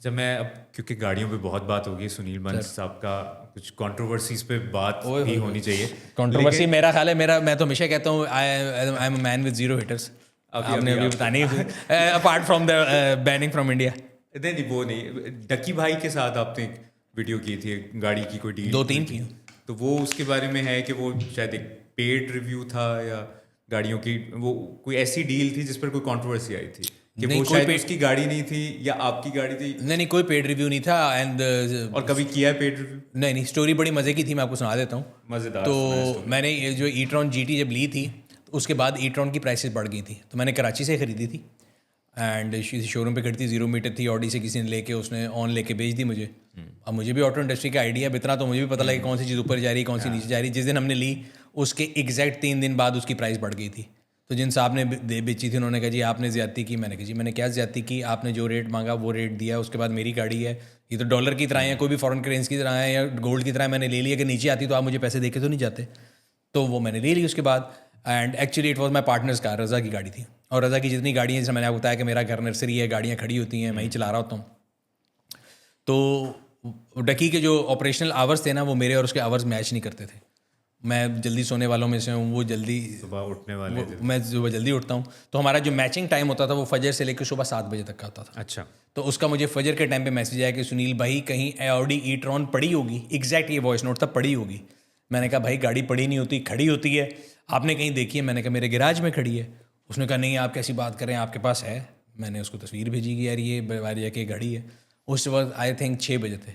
जब मैं अब क्योंकि गाड़ियों पे बहुत बात होगी, सुनील बंस साहब का कुछ कंट्रोवर्सीज पे बात भी होनी चाहिए। कंट्रोवर्सी मेरा ख्याल है, मैं तो हमेशा कहता हूँ I am a man with zero hitters. आपने अभी बता नहीं, apart from the banning from India. नहीं वो नहीं, डकी भाई के साथ आपने एक वीडियो की थी, गाड़ी की कोई डील 2-3 थी, की। तो वो उसके बारे में है कि वो शायद एक पेड रिव्यू था या गाड़ियों की वो कोई ऐसी डील थी जिस पर कोई कंट्रोवर्सी आई थी कि नहीं, वो कोई शायद पेड उसकी गाड़ी नहीं थी या आपकी गाड़ी थी। नहीं, कोई पेड रिव्यू नहीं था। एंड और कभी किया है पेड रिव्यू? नहीं, स्टोरी बड़ी मज़े की थी, मैं आपको सुना देता हूँ। मज़ेदार तो सुनाए story। मैंने ये जो ई-ट्रॉन GT जब ली थी, तो उसके बाद ई-ट्रॉन की प्राइसेस बढ़ गई थी, तो मैंने कराची से ख़रीदी थी। एंड शोरूम पे खड़ी थी, 0 मीटर थी, ऑडी से किसी ने लेके उसने ऑन लेके बेच दी मुझे। अब मुझे भी ऑटो इंडस्ट्री का आइडिया है, इतना तो मुझे भी पता लगा कौन सी चीज़ ऊपर जा रही है, कौन सी नीचे जा रही है। जिस दिन हमने ली, उसके एग्जैक्ट 3 दिन बाद उसकी प्राइस बढ़ गई थी। तो जिन साहब ने बेची थी, उन्होंने कहा जी आपने ज़्यादती की। मैंने कहा जी मैंने क्या ज़्यादती की, आपने जो रेट मांगा वो रेट दिया। उसके बाद मेरी गाड़ी है, ये तो डॉलर की तरह है, कोई भी फॉरेन करेंसी की तरह है या गोल्ड की तरह, मैंने ले लिया। अगर नीचे आती तो आप मुझे पैसे देके तो नहीं जाते। तो वो मैंने ले ली उसके बाद। And actually it was my partner's car, Raza की गाड़ी थी। और रज़ा की जितनी गाड़ियाँ, जैसे मैंने आपको बताया कि मेरा घर नर्सरी है, गाड़ियाँ खड़ी होती हैं, मैं ही चला रहा होता हूँ। तो डकी के जो ऑपरेशनल आवर्स थे ना, वो मेरे और उसके आवर्स मैच नहीं करते थे। मैं जल्दी सोने वालों में से हूँ, वो जल्दी सुबह उठने वाले थे। मैं सुबह जल्दी उठता हूँ। तो हमारा जो मैचिंग टाइम होता था वो फजर से लेकर सुबह 7 बजे तक का होता था। अच्छा। तो उसका मुझे फजर के टाइम पे मैसेज आया कि सुनील भाई कहीं ऑडी ई-ट्रॉन पड़ी होगी। एग्जैक्ट ये वॉइस नोट था, पड़ी होगी। मैंने कहा भाई गाड़ी पड़ी नहीं होती, खड़ी होती है, आपने कहीं देखी है? मैंने कहा मेरे गैराज में खड़ी है। उसने कहा नहीं आप कैसी बात करें, आपके पास है? मैंने उसको तस्वीर भेजी कि यार ये वारिया की गाड़ी है। उस वक्त आई थिंक 6 बजे थे,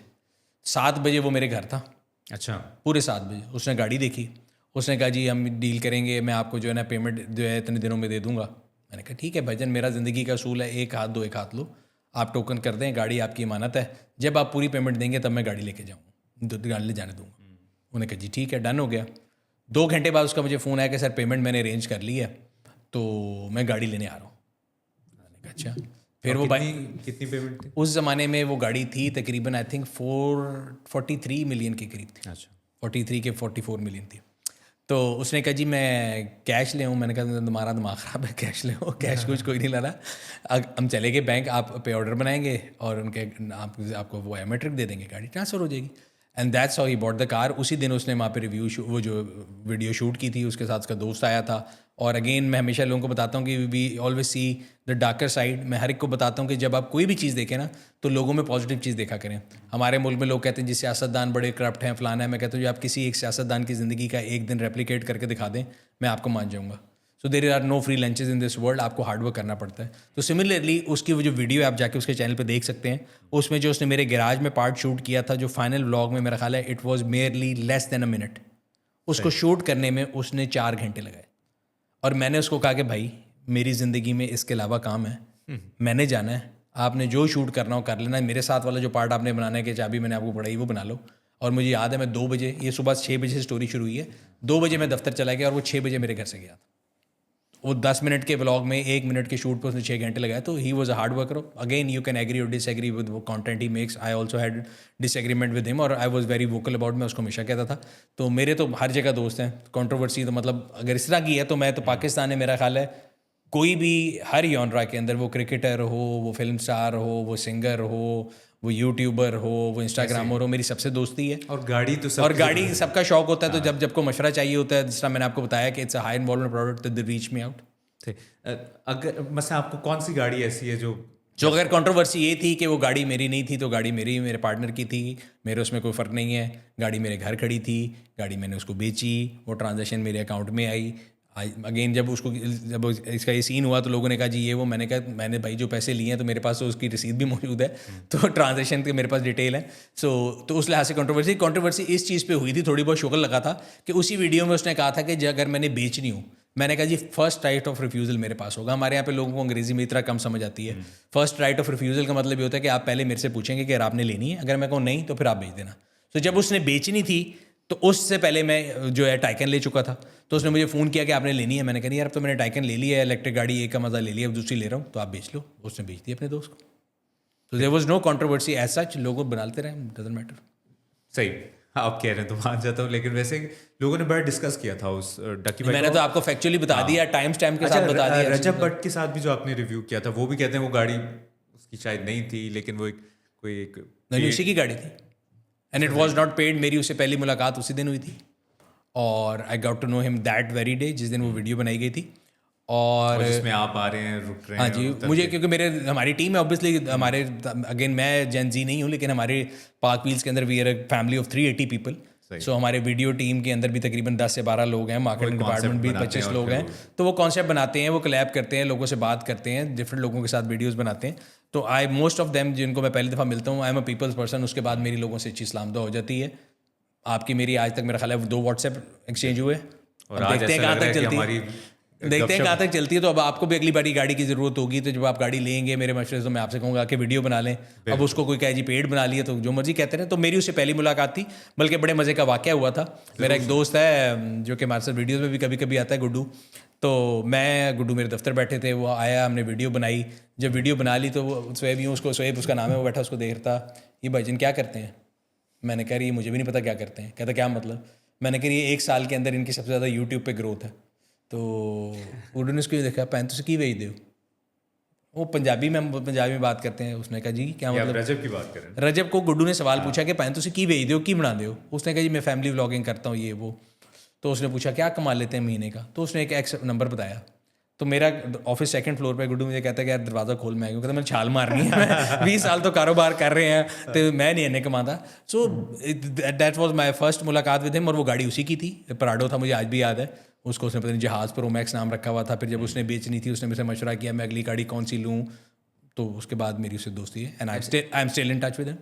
7 बजे वो मेरे घर था। अच्छा। पूरे 7 बजे उसने गाड़ी देखी। उसने कहा जी हम डील करेंगे, मैं आपको जो है ना पेमेंट जो है इतने दिनों में दे दूंगा। मैंने कहा ठीक है भाईजान, मेरा ज़िंदगी का असूल है, एक हाथ दो एक हाथ लो। आप टोकन कर दें, गाड़ी आपकी अमानत है, जब आप पूरी पेमेंट देंगे तब मैं गाड़ी लेके जाऊँगा, गाड़ी ले जाने दूँगा। उन्होंने कहा जी ठीक है, डन हो गया। 2 घंटे बाद उसका मुझे फ़ोन आया कि सर पेमेंट मैंने अरेंज कर ली है, तो मैं गाड़ी लेने आ रहा हूँ। मैंने कहा अच्छा। फिर वो भाई कितनी पेमेंट थी? उस ज़माने में वो गाड़ी थी तकरीबन आई थिंक 43 मिलियन के करीब थी। अच्छा। 43 के 44 मिलियन थी। तो उसने कहा जी मैं कैश ले आऊँ। मैंने कहा तुम्हारा दिमाग ख़राब है, कैश ले आओ, कैश कुछ कोई नहीं लाना। हम चले गए बैंक, आप पे ऑर्डर बनाएंगे और उनके आपको वो बायोमेट्रिक दे देंगे, गाड़ी ट्रांसफ़र हो जाएगी। And that's how he bought the car. उसी दिन उसने वहाँ पे वो जो वीडियो शूट की थी, उसके साथ उसका दोस्त आया था। और अगेन मैं हमेशा लोगों को बताता हूँ कि we always see the darker side. मैं हर एक को बताता हूँ कि जब आप कोई भी चीज़ देखें ना, तो लोगों में पॉजिटिव चीज़ देखा करें। हमारे मुल्क में लोग कहते हैं जी सियासतदान बड़े करप्ट हैं, फलाना है। मैं कहता हूँ जी आप किसी एक सियासतदान की ज़िंदगी का एक दिन रेप्लिकेट करके दिखा दें, मैं आपको मान जाऊँगा। So there are no free lunches in this world, आपको हार्डवर्क करना पड़ता है। तो सिमिलरली उसकी वो जो वीडियो आप जाके उसके चैनल पे देख सकते हैं, उसमें जो उसने मेरे गैराज में पार्ट शूट किया था, जो फाइनल व्लॉग में मेरा ख्याल है it was merely less than a minute. उसको शूट करने में उसने 4 घंटे लगाए। और मैंने उसको कहा कि भाई मेरी ज़िंदगी में इसके अलावा काम है, मैंने जाना है, आपने जो शूट करना हो कर लेना, मेरे साथ वाला जो पार्ट आपने बनाना है कि चाबी मैंने आपको पढ़ाई वो बना लो। और मुझे याद है मैं 2 बजे, ये सुबह 6 बजे से स्टोरी शुरू हुई है, 2 बजे मैं दफ्तर चला गया और वो 6 बजे मेरे घर से गया था। वो 10 मिनट के व्लॉग में 1 मिनट के शूट पर उसने 6 घंटे लगाया। तो he was a hard worker. Again you can agree और डिसएग्री विद वो content he makes. I also had disagreement with him और I was very vocal about. मैं उसको हमेशा कहता था। तो मेरे तो हर जगह दोस्त हैं। कंट्रोवर्सी तो मतलब अगर इस तरह की है तो मैं तो पाकिस्तान है, मेरा ख्याल है कोई भी हर जॉनरा के अंदर, वो क्रिकेटर हो, वो फिल्म स्टार हो, वो सिंगर हो, वो यूट्यूबर हो, वो इंस्टाग्रामर हो, मेरी सबसे दोस्ती है। और गाड़ी तो सब, और गाड़ी सबका शौक होता है। तो जब को मशवरा चाहिए होता है, जिस तरह मैंने आपको बताया कि it's a high involvement product, तो दे रीच मी आउट। अगर मतलब आपको कौन सी गाड़ी ऐसी है जो अगर कंट्रोवर्सी ये थी कि वो गाड़ी मेरी नहीं थी, तो गाड़ी मेरी मेरे पार्टनर की थी, मेरे उसमें कोई फ़र्क नहीं है। गाड़ी मेरे घर खड़ी थी, गाड़ी मैंने उसको बेची, वो ट्रांजैक्शन मेरे अकाउंट में आई। अगेन जब इसका ये सीन हुआ तो लोगों ने कहा जी ये वो, मैंने कहा मैंने भाई जो पैसे लिए हैं तो मेरे पास तो उसकी रसीद भी मौजूद है, तो ट्रांजैक्शन की मेरे पास डिटेल है। तो उस लिहाज से कंट्रोवर्सी इस चीज़ पे हुई थी। थोड़ी बहुत शुक्र लगा था कि उसी वीडियो में उसने कहा था कि अगर मैंने बेचनी हो, मैंने कहा जी फर्स्ट राइट ऑफ रिफ्यूज़ल मेरे पास होगा। हमारे यहाँ पे लोगों को अंग्रेजी में इतना कम समझ आती है। फर्स्ट राइट ऑफ रिफ्यूज़ल का मतलब ये होता है कि आप पहले मेरे से पूछेंगे कि अगर आपने लेनी है, अगर मैं कहूँ नहीं तो फिर आप बेच देना। तो जब उसने बेचनी थी तो उससे पहले मैं जो है टाइकन ले चुका था। तो उसने मुझे फ़ोन किया कि आपने लेनी है। मैंने कहा यार अब तो मैंने टाइकन ले लिया है, इलेक्ट्रिक गाड़ी एक का मज़ा ले लिया, अब दूसरी ले रहा हूँ, तो आप बेच लो। उसने बेच दी अपने दोस्त को। तो there was no controversy as such. लोग बनाते रहे, डजंट मैटर। सही आप कह रहे हैं तो मान जाता हूँ, लेकिन वैसे लोगों ने बड़ा डिस्कस किया था उस डकी भाई मैंने तो आपको फैक्चुअली बता दिया, टाइम स्टैम्प के साथ बता दिया। रजब भट्ट के साथ भी जो आपने रिव्यू किया था वो भी कहते हैं वो गाड़ी उसकी शायद नहीं थी, लेकिन वो एक कोई एक नहीं उसी की गाड़ी थी and it was not paid. मेरी उससे पहली मुलाकात उसी दिन हुई थी और I got to know him that very day जिस दिन वो वीडियो बनाई गई थी। और जिसमें आप आ रहे हैं, रुक रहे हाँ हैं, जी, और मुझे क्योंकि हमारी टीम है ऑब्वियसली, हमारे अगेन मैं जेन जी नहीं हूँ लेकिन हमारे पार्क व्हील्स के अंदर we are family of 380 people. So हमारे वीडियो टीम के अंदर भी तकरीबन 10 से 12 लोग हैं, मार्केटिंग डिपार्टमेंट भी 25 लोग हैं। तो वो कॉन्सेप्ट बनाते हैं, वो कोलैब करते हैं, लोगों से बात करते हैं, डिफरेंट लोगों के साथ वीडियोस बनाते हैं। तो आई मोस्ट ऑफ देम जिनको मैं पहली दफ़ा मिलता हूँ, I am a people's person. उसके बाद मेरी लोगों से अच्छी सलाम दुआ हो जाती है। आपकी मेरी आज तक मेरा ख्याल है 2 व्हाट्सएप एक्सचेंज हुए और आज देखते हैं ऐसा कहाँ लग रहा तक है कि चलती हमारी है, देखते हैं कहाँ तक चलती है। तो अब आपको भी अगली बारी गाड़ी की ज़रूरत होगी तो जब आप गाड़ी लेंगे मेरे मशवरे से तो मैं आपसे कहूँगा कि वीडियो बना लें। अब उसको कोई कहे जी पेड बना लिया तो जो मर्जी कहते रहे। तो मेरी उससे पहली मुलाकात थी, बल्कि बड़े मज़े का वाक़या हुआ था। मेरा एक दोस्त है जो कि हमारे साथ वीडियोज़ में भी कभी कभी आता है, गुड्डू। तो गुड्डू मेरे दफ्तर बैठे थे, वो आया, हमने वीडियो बनाई। जब वीडियो बना ली तो वो सोएब यूँ उसको, सोएब उसका नाम है, वो बैठा उसको देख रहा था, ये भाईजान क्या करते हैं? मैंने कहा ये मुझे भी नहीं पता क्या करते हैं। कहता क्या मतलब? मैंने कहा ये 1 साल के अंदर इनकी सबसे ज़्यादा यूट्यूब पे ग्रोथ है। तो गुड्डू ने उसको देखा, पैन तुझे की भेज दो। वो पंजाबी में बात करते हैं। उसने कहा जी क्या मतलब? रजब की बात करें। रजब को गुड्डू ने सवाल पूछा कि पैन तुझे की भेज दो, की बना दो? उसने कहा जी मैं फैमिली व्लॉगिंग करता हूँ ये वो। तो उसने पूछा क्या कमा लेते हैं महीने का? तो उसने एक एक्स नंबर बताया। तो मेरा ऑफिस 2nd फ्लोर पे, गुड्डू मुझे कहता है कि यार दरवाज़ा खोल, मैं क्यों कहता मैंने छाल मारनी है, मैं 20 साल तो कारोबार कर रहे हैं तो मैं नहीं इन्हें कमाता। So that was my first मुलाकात विद हिम। और वो गाड़ी उसी की थी, पराडो था, मुझे आज भी याद है। उसको उसने पता नहीं जहाज़ प्रो मैक्स नाम रखा हुआ था। फिर जब उसने बेचनी थी उसने मुझसे मशवरा किया मैं अगली गाड़ी कौन सी लूँ। तो उसके बाद मेरी उससे दोस्ती है and I am still in touch with him.